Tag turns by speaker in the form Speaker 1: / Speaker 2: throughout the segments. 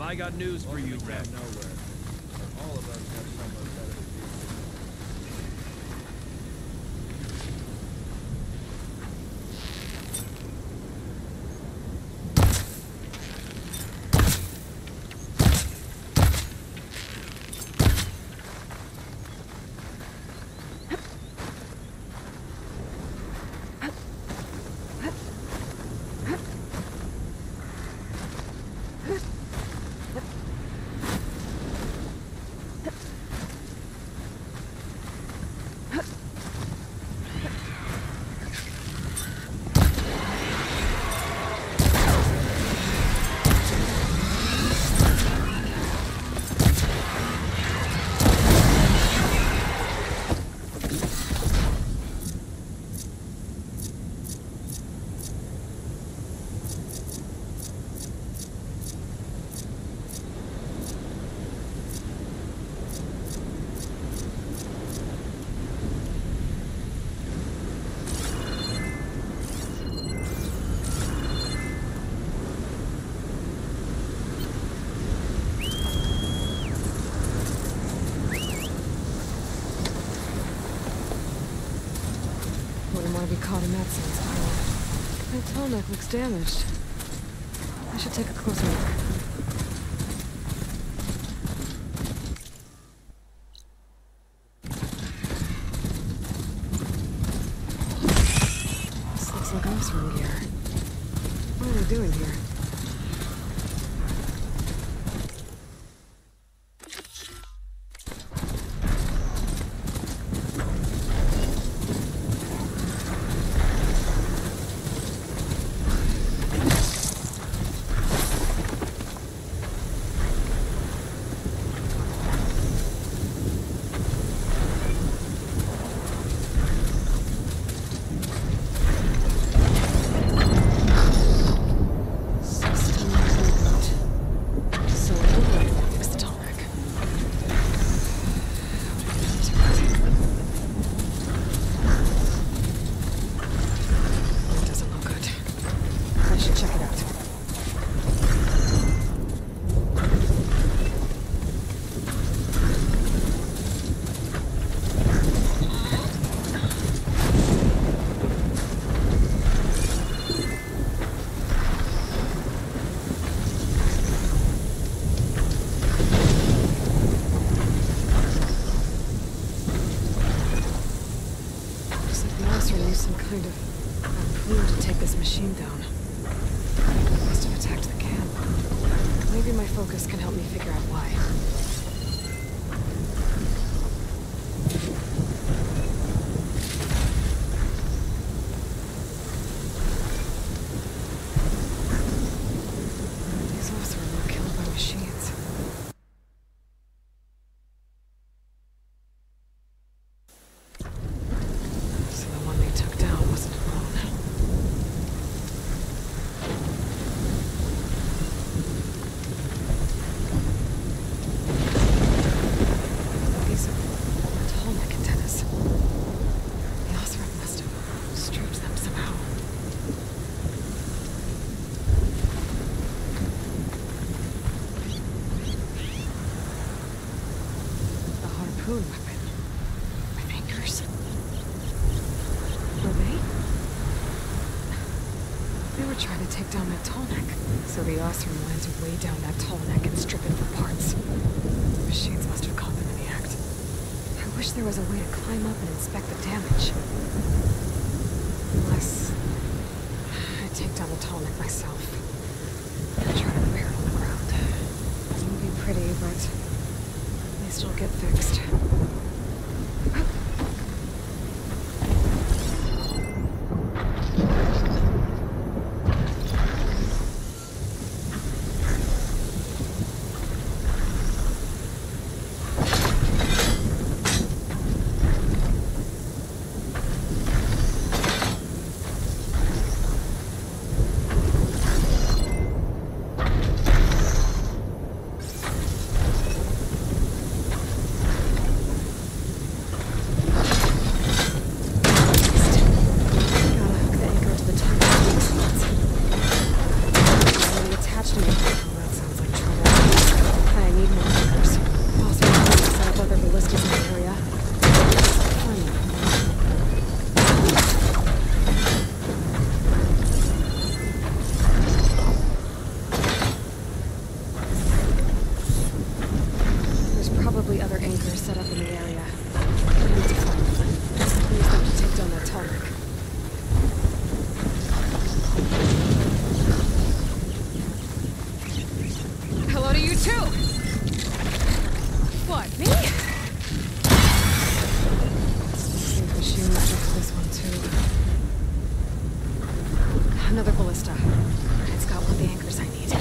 Speaker 1: I got news for you, Red.
Speaker 2: Nowhere. All of us have somewhere better to be.
Speaker 3: Caught in that same spiral. My tall neck looks damaged. I should take a closer look. This looks like Osram gear. What are they doing here? Machine down. Must have attacked the camp. Maybe my focus can help me figure out why. These Osram were killed by machines. So the one they took down wasn't alone. Weapon. With anchors. Were they? They were trying to take down that tall neck. So the Osram wanted to weigh down that tall neck and strip it for parts. The machines must have caught them in the act. I wish there was a way to climb up and inspect the damage. Unless I take down the tall neck myself. And try to repair it on the ground. It won't be pretty, but at least it'll get fixed. Another ballista. It's got one of the anchors I need.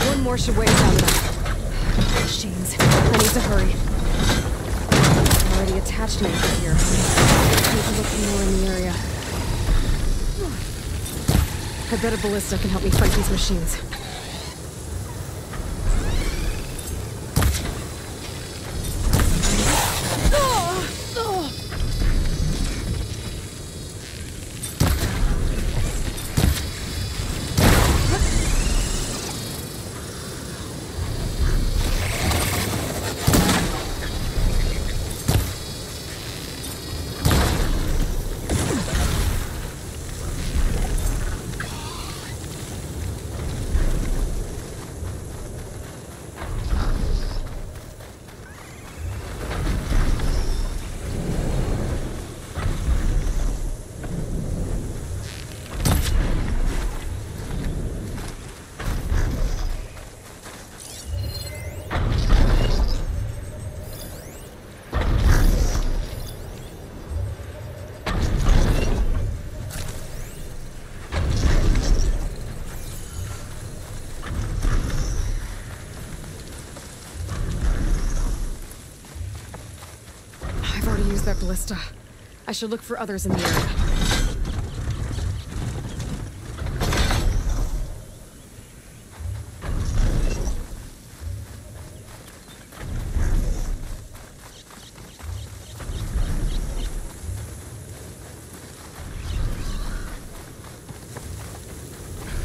Speaker 3: One more should weigh down enough. Machines. I need to hurry. I've already attached an anchor here. I need to look for more in the area. I bet a ballista can help me fight these machines. That ballista. I should look for others in the area.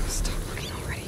Speaker 3: Stop looking already.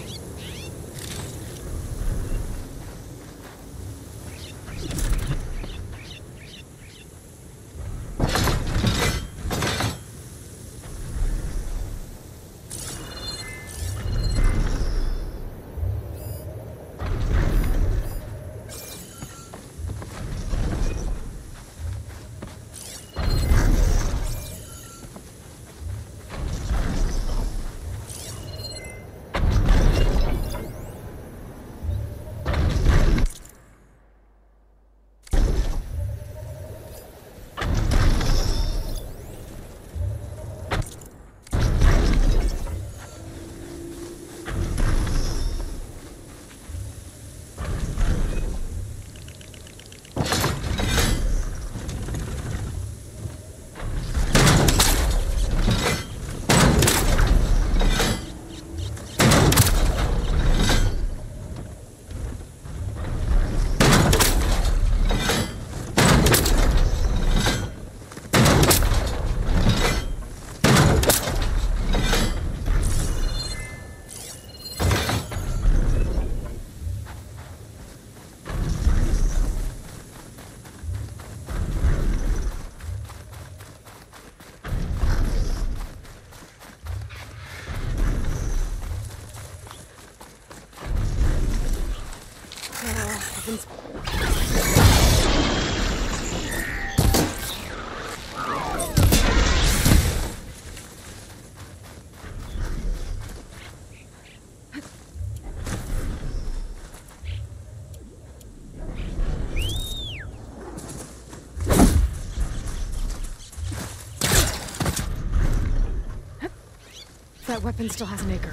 Speaker 3: That weapon still has an anchor.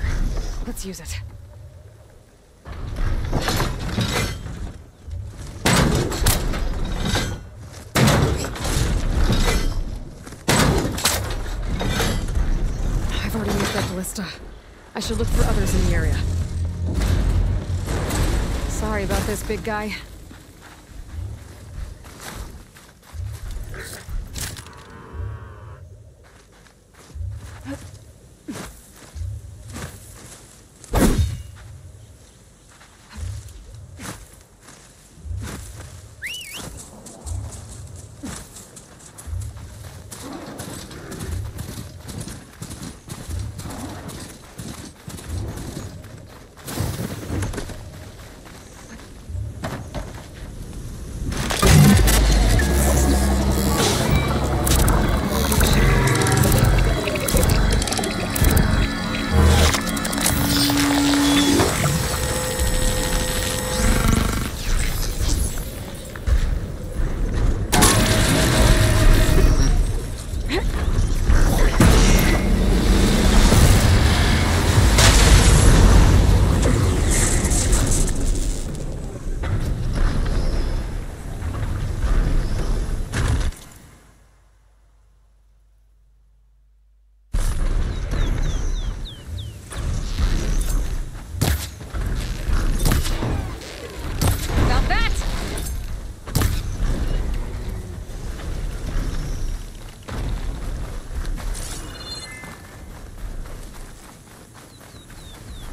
Speaker 3: Let's use it. I've already used that ballista. I should look for others in the area. Sorry about this, big guy.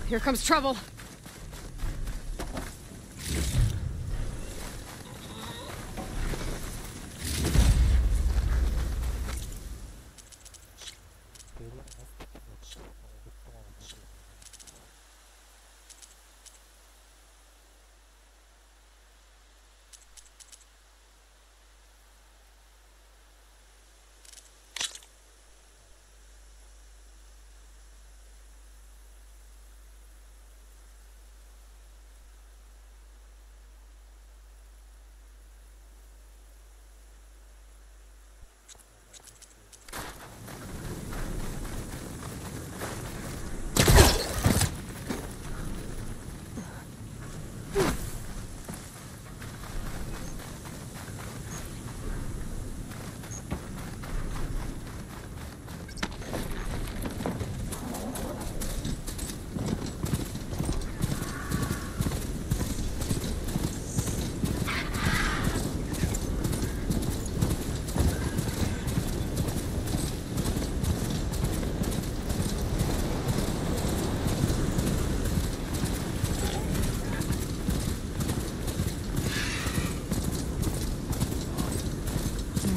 Speaker 3: Here comes trouble.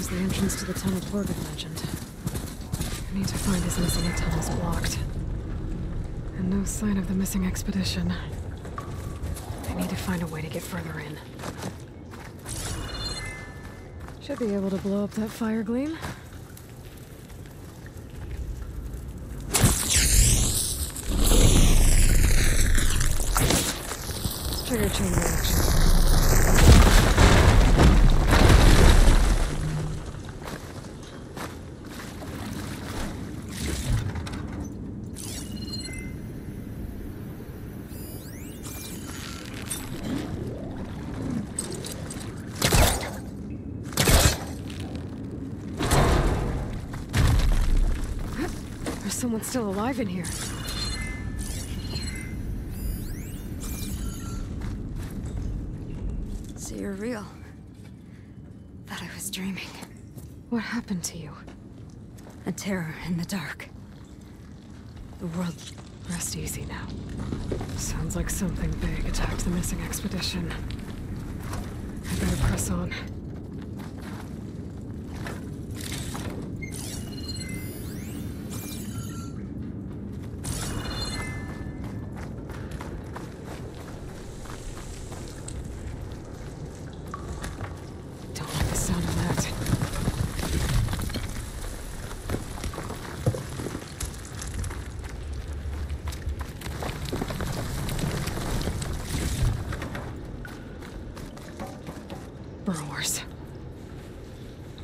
Speaker 3: The entrance to the tunnel Forbi mentioned. I need to find his missing tunnels blocked. And no sign of the missing expedition. I need to find a way to get further in. Should be able to blow up that fire gleam. Trigger chain reaction. Someone's still alive in here.
Speaker 1: So you're real. Thought I was dreaming.
Speaker 3: What happened to you?
Speaker 1: A terror in the dark. The world...
Speaker 3: Rest easy now. Sounds like something big attacked the missing expedition. I better press on. Burrowers.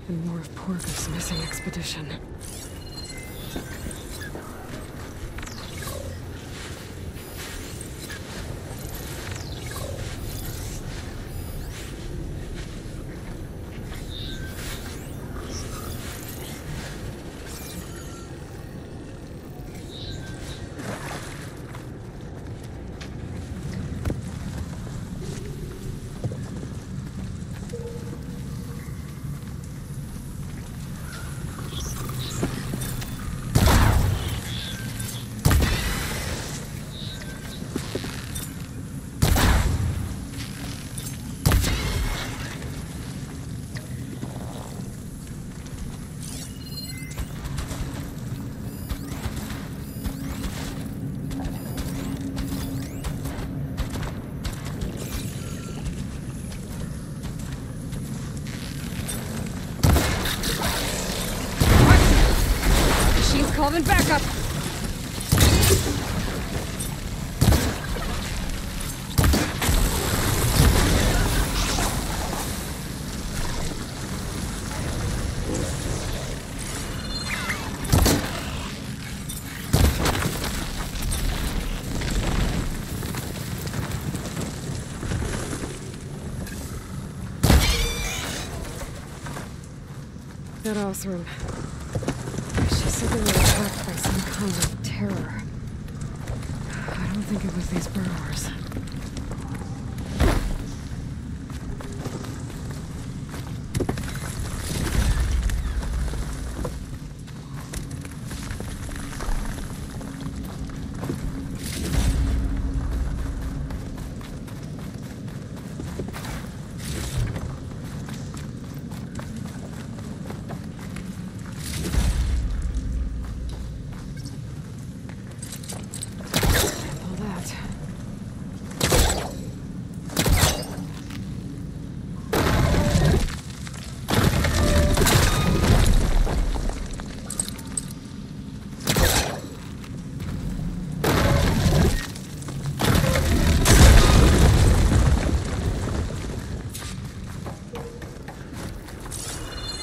Speaker 3: And more of Porga's missing expedition. Calling backup! That Osram. She said they were attacked by some kind of terror. I don't think it was these burrowers.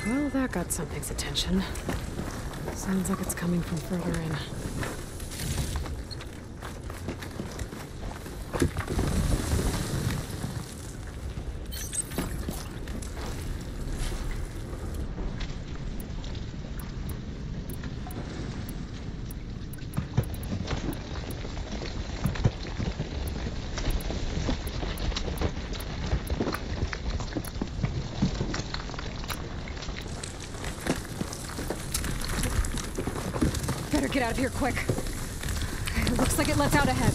Speaker 3: Well, that got something's attention. Sounds like it's coming from further in. Better get out of here quick. It looks like it lets out ahead.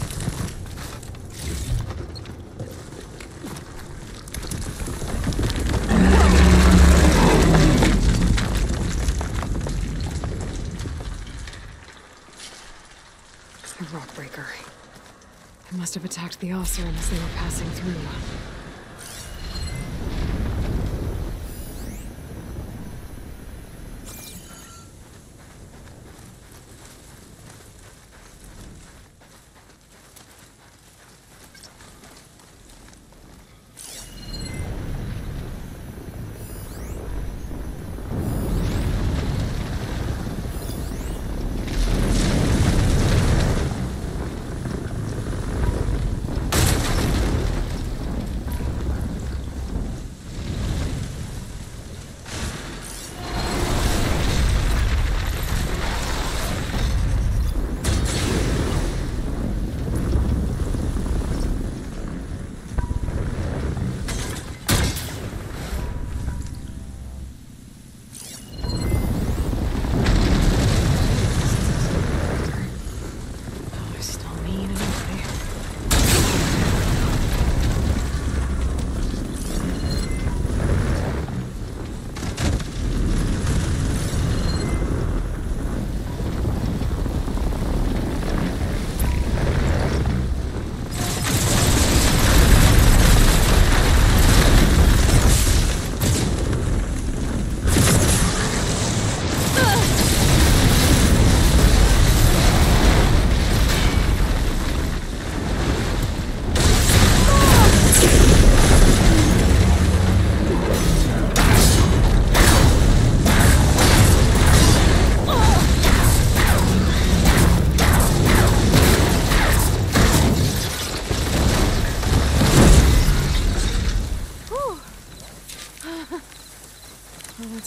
Speaker 3: A rock breaker. It must have attacked the Oseram as they were passing through.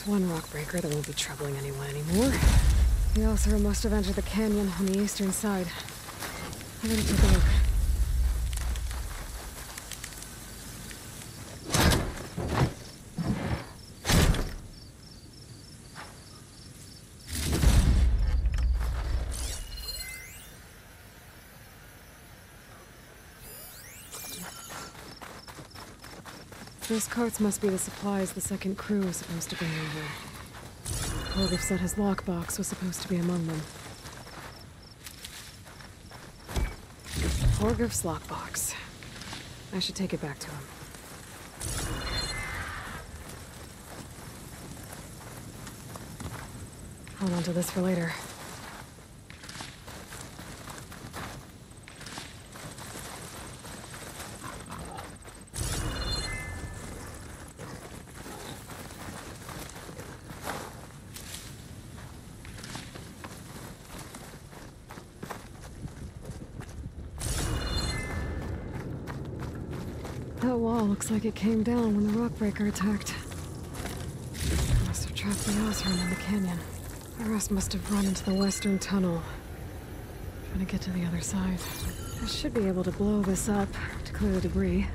Speaker 3: One rock breaker that won't be troubling anyone anymore. The Oseram must have entered the canyon on the eastern side. I'm gonna take a look. Those carts must be the supplies the second crew was supposed to bring over. Forbi said his lockbox was supposed to be among them. Forgif's lockbox. I should take it back to him. Hold on to this for later. That wall looks like it came down when the rockbreaker attacked. Must have trapped the Oseram in the canyon. The rest must have run into the western tunnel, trying to get to the other side. I should be able to blow this up to clear the debris.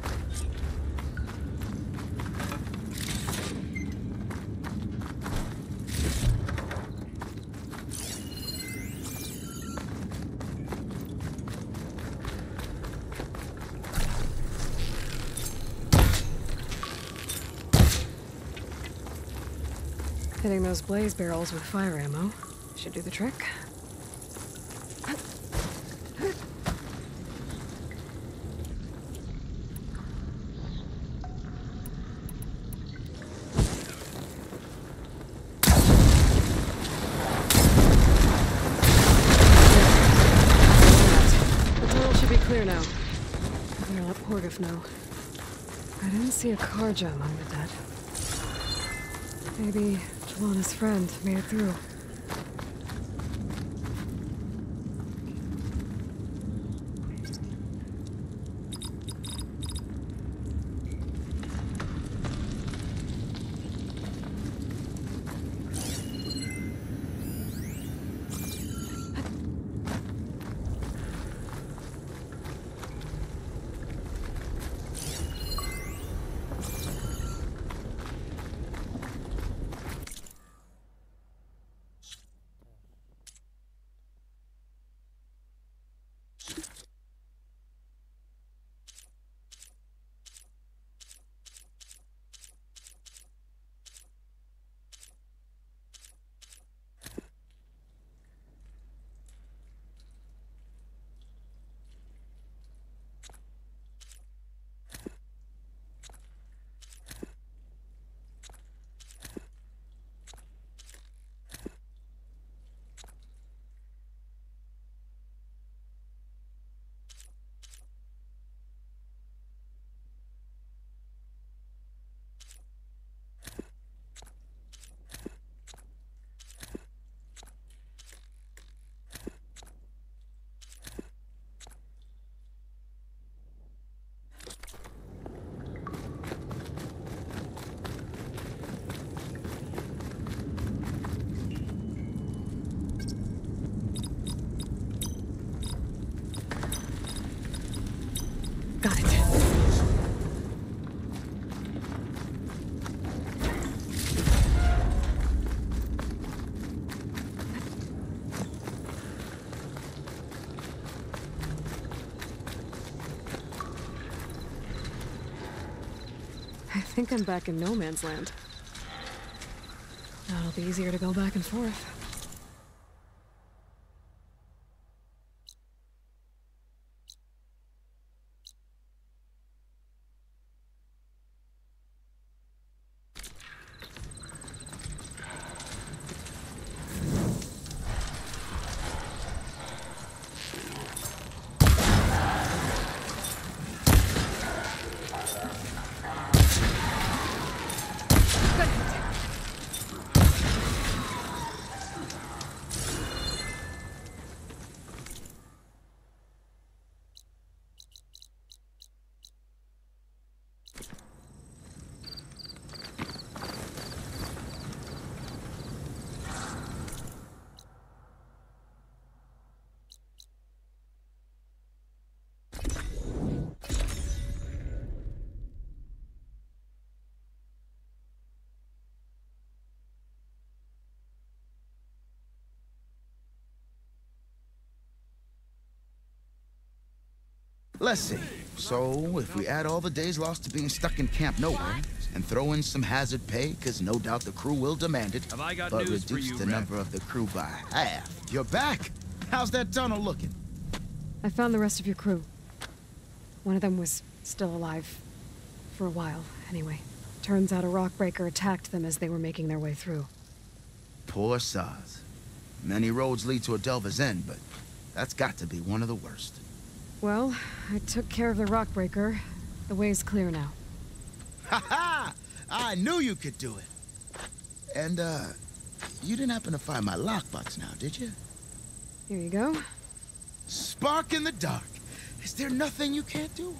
Speaker 3: Hitting those blaze barrels with fire ammo should do the trick. The tunnel should be clear now. I'm gonna let Forgif know. I didn't see a car jam under that. Maybe Jelana's friend made it through. Got it. I think I'm back in no man's land. Now it'll be easier to go back and forth.
Speaker 4: Let's see. So, if we add all the days lost to being stuck in Camp Nowhere, and throw in some hazard pay, because no doubt the crew will demand it,
Speaker 2: Have I got
Speaker 4: but
Speaker 2: news for
Speaker 4: reduce
Speaker 2: you,
Speaker 4: the
Speaker 2: Red?
Speaker 4: number of the crew by half. You're back! How's that tunnel looking?
Speaker 3: I found the rest of your crew. One of them was still alive. For a while, anyway. Turns out a rockbreaker attacked them as they were making their way through.
Speaker 4: Poor Saz. Many roads lead to a Delva's End, but that's got to be one of the worst.
Speaker 3: Well, I took care of the rockbreaker. The way's clear now.
Speaker 4: Ha ha! I knew you could do it! And, you didn't happen to find my lockbox now, did you?
Speaker 3: Here you go.
Speaker 4: Spark in the dark. Is there nothing you can't do?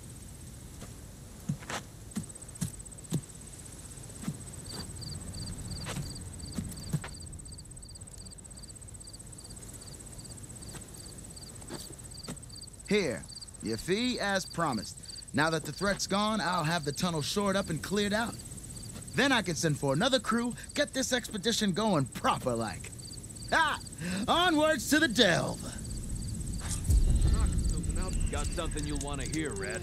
Speaker 4: Here, your fee as promised. Now that the threat's gone, I'll have the tunnel shored up and cleared out. Then I can send for another crew, get this expedition going proper-like. Ha! Onwards to the delve!
Speaker 2: Got something you'll want to hear, Red.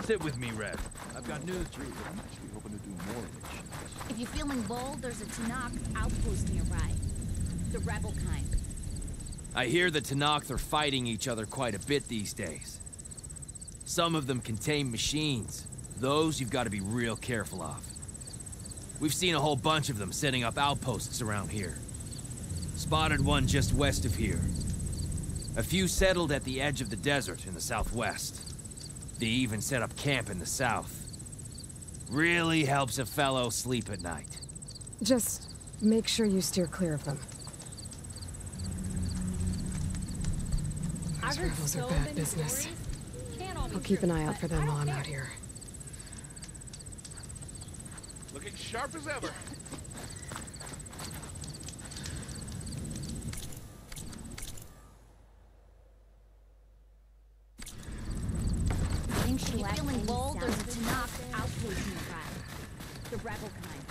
Speaker 5: Sit with me, Red. I've got news for you.
Speaker 6: I'm actually hoping to do more missions.
Speaker 7: If you're feeling bold, there's a Tanakh outpost nearby. The rebel kind.
Speaker 5: I hear the Tanakh are fighting each other quite a bit these days. Some of them contain machines. Those you've got to be real careful of. We've seen a whole bunch of them setting up outposts around here. Spotted one just west of here. A few settled at the edge of the desert in the southwest. They even set up camp in the south. Really helps a fellow sleep at night.
Speaker 3: Just make sure you steer clear of them. Those rebels are bad business. I'll keep an eye out for them while I'm out here.
Speaker 6: Looking sharp as ever.
Speaker 7: If you're feeling bold, there's a Tanakh outpost nearby. The rebel kind.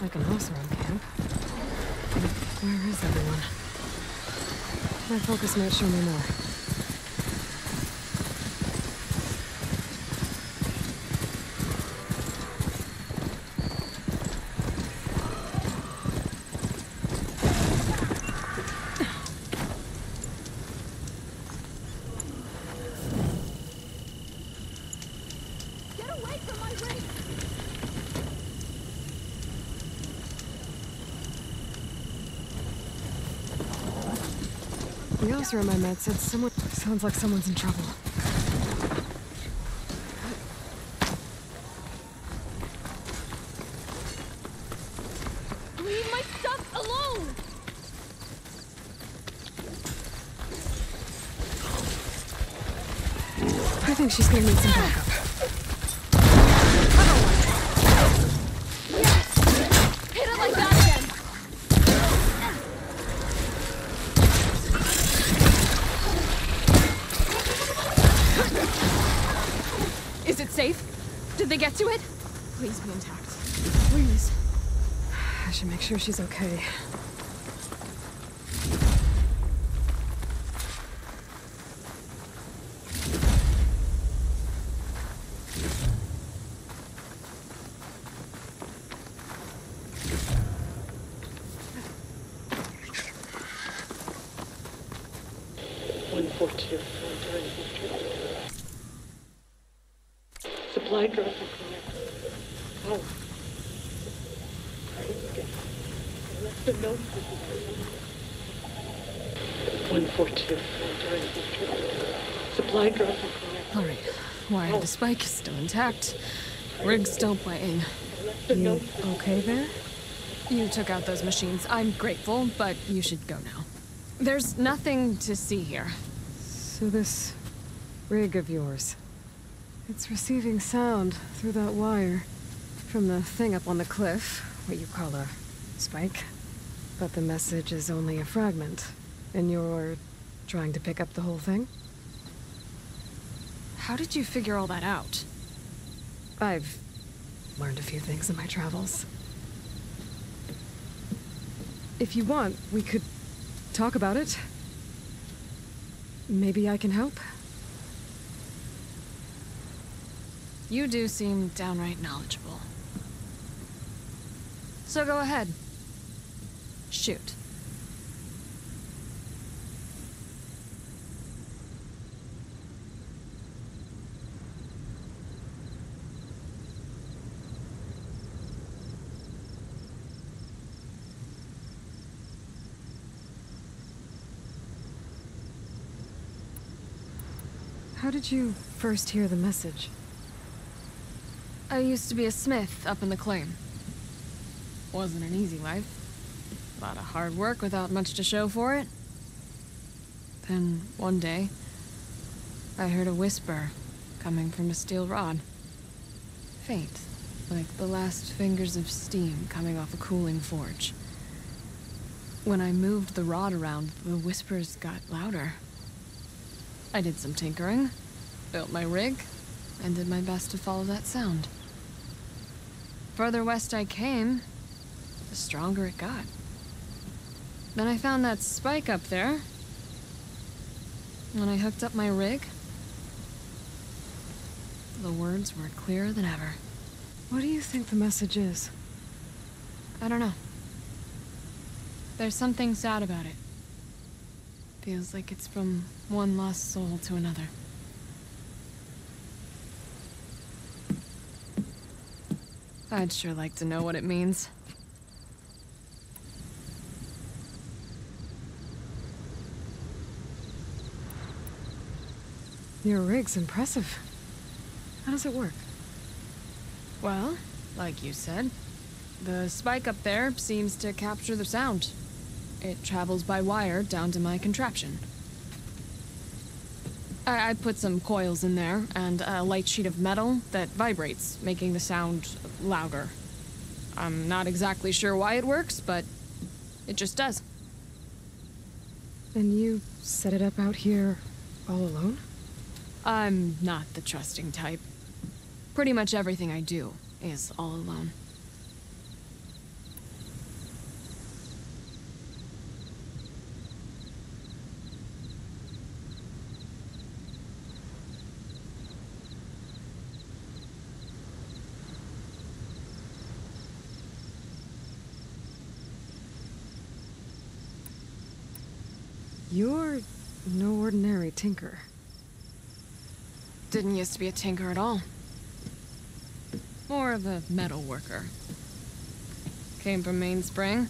Speaker 3: Like an Osram camp. Where is everyone? My focus might show me more. The Osram I met said someone... Sounds like someone's in trouble.
Speaker 7: Leave my stuff alone!
Speaker 3: I think she's gonna need some backup.
Speaker 7: Hit it like that again!
Speaker 3: Did they get to it? Please be intact. Please. I should make sure she's okay.
Speaker 8: Supply drop oh. I left a note for you. 142. Supply drop
Speaker 3: Alright. Wire the spike is still intact. Rig's still playing. You okay there? You took out those machines. I'm grateful, but you should go now. There's nothing to see here. So this rig of yours, it's receiving sound through that wire from the thing up on the cliff, what you call a spike. But the message is only a fragment, and you're trying to pick up the whole thing? How did you figure all that out? I've learned a few things in my travels. If you want, we could talk about it. Maybe I can help? You do seem downright knowledgeable. So go ahead. Shoot. How did you first hear the message? I used to be a smith up in the claim. Wasn't an easy life. A lot of hard work without much to show for it. Then, one day, I heard a whisper coming from a steel rod. Faint, like the last fingers of steam coming off a cooling forge. When I moved the rod around, the whispers got louder. I did some tinkering, built my rig, and did my best to follow that sound. Further west I came, the stronger it got. Then I found that spike up there. When I hooked up my rig, the words were clearer than ever. What do you think the message is? I don't know. There's something sad about it. Feels like it's from one lost soul to another. I'd sure like to know what it means. Your rig's impressive. How does it work? Well, like you said, the spike up there seems to capture the sound. It travels by wire down to my contraption. I put some coils in there, and a light sheet of metal that vibrates, making the sound louder. I'm not exactly sure why it works, but it just does. And you set it up out here all alone? I'm not the trusting type. Pretty much everything I do is all alone. You're no ordinary tinker. Didn't used to be a tinker at all. More of a metal worker. Came from Mainspring.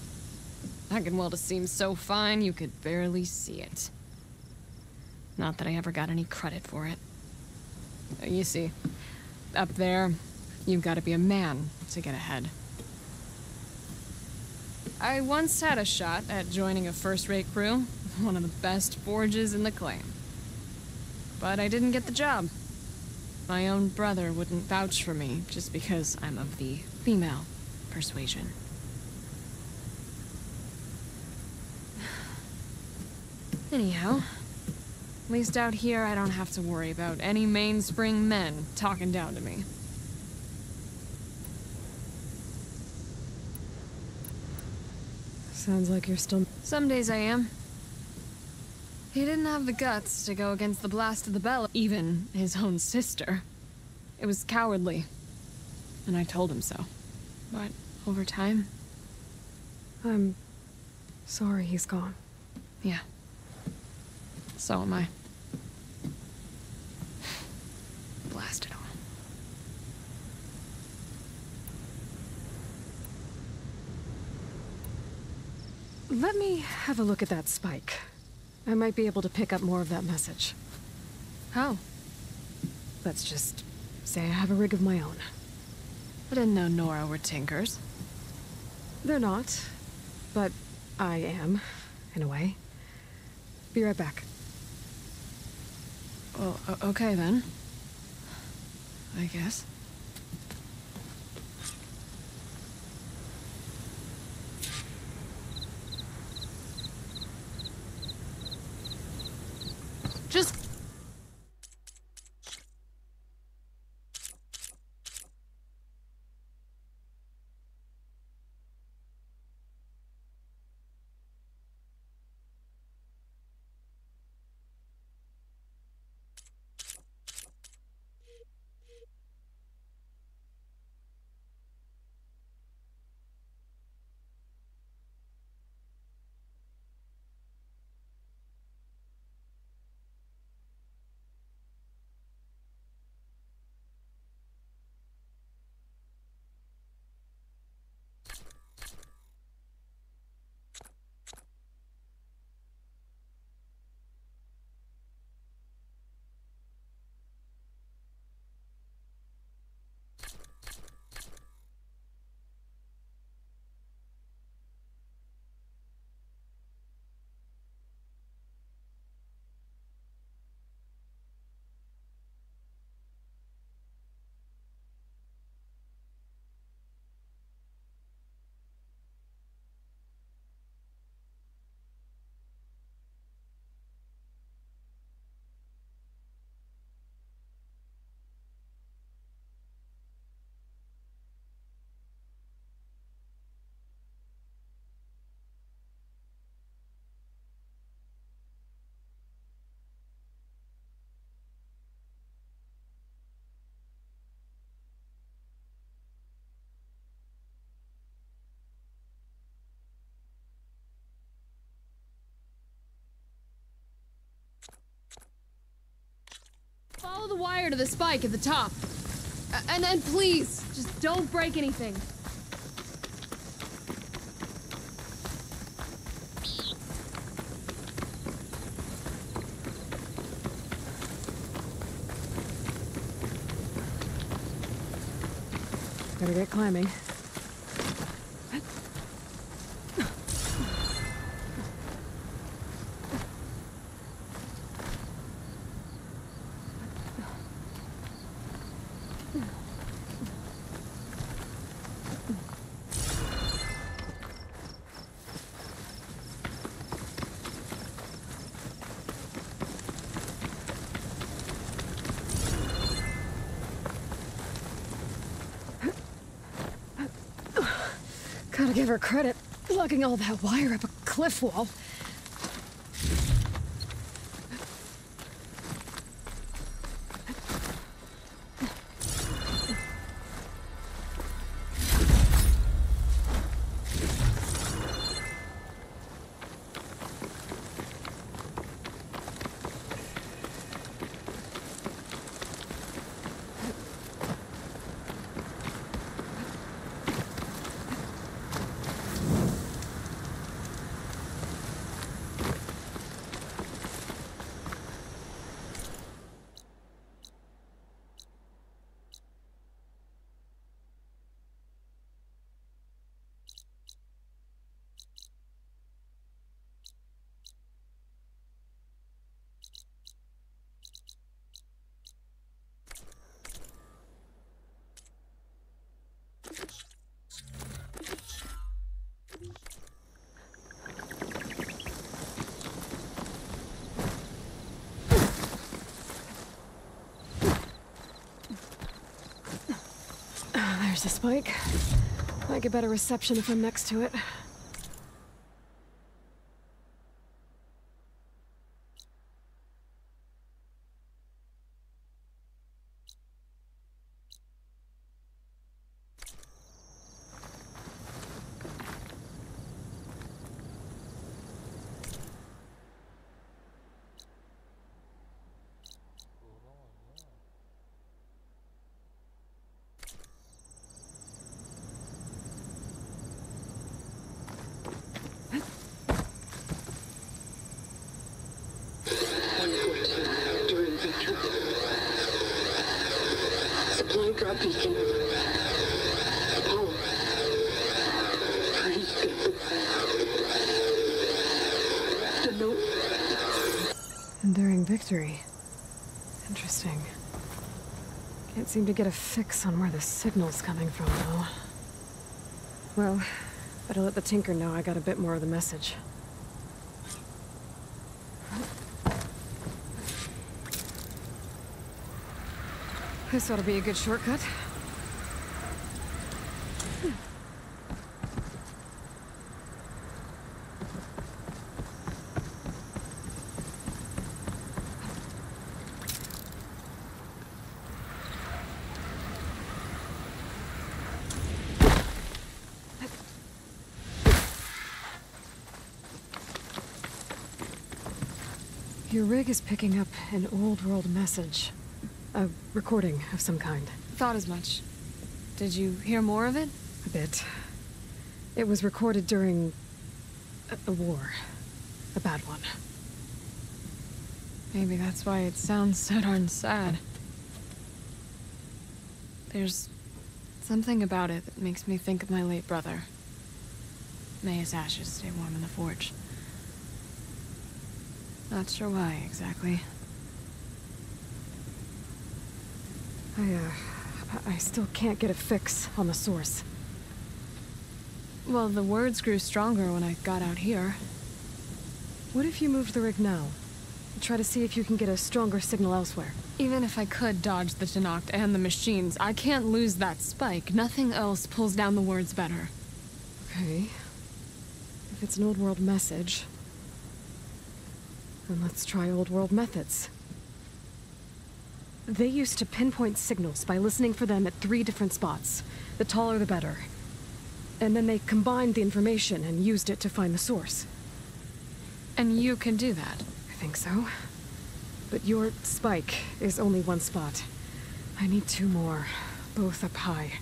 Speaker 3: I can weld a seam so fine you could barely see it. Not that I ever got any credit for it. You see, up there, you've got to be a man to get ahead. I once had a shot at joining a first-rate crew, one of the best forges in the claim. But I didn't get the job. My own brother wouldn't vouch for me just because I'm of the female persuasion. Anyhow, at least out here I don't have to worry about any mainspring men talking down to me. Sounds like you're still... Some days I am. He didn't have the guts to go against the blast of the bell, even his own sister. It was cowardly. And I told him so. But over time... I'm sorry he's gone. Yeah. So am I. Blast it all. Let me have a look at that spike. I might be able to pick up more of that message. How? Let's just say I have a rig of my own. I didn't know Nora were tinkers. They're not, but I am, in a way. Be right back. Oh, okay then. I guess. Just... Follow the wire to the spike at the top. And then please, just don't break anything. Better get climbing. Gotta give her credit, lugging all that wire up a cliff wall. There's the spike. Might get better reception if I'm next to it.
Speaker 8: beacon. Power. Praise God. The note.
Speaker 3: Enduring victory. Interesting. Can't seem to get a fix on where the signal's coming from, though. Well, better let the Tinker know I got a bit more of the message. This ought to be a good shortcut. Your rig is picking up an old world message. A recording of some kind.
Speaker 9: Thought as much. Did you hear more of it?
Speaker 3: A bit. It was recorded during a war. A bad one.
Speaker 9: Maybe that's why it sounds so darn sad. There's something about it that makes me think of my late brother. May his ashes stay warm in the forge. Not sure why, exactly.
Speaker 3: I still can't get a fix on the source.
Speaker 9: Well, the words grew stronger when I got out here.
Speaker 3: What if you moved the rig now? Try to see if you can get a stronger signal elsewhere.
Speaker 9: Even if I could dodge the Tanact and the machines, I can't lose that spike. Nothing else pulls down the words better.
Speaker 3: Okay. If it's an old world message, then let's try old world methods. They used to pinpoint signals by listening for them at 3 different spots. The taller the better. And then they combined the information and used it to find the source.
Speaker 9: And you can do that?
Speaker 3: I think so. But your spike is only 1 spot. I need 2 more, both up high.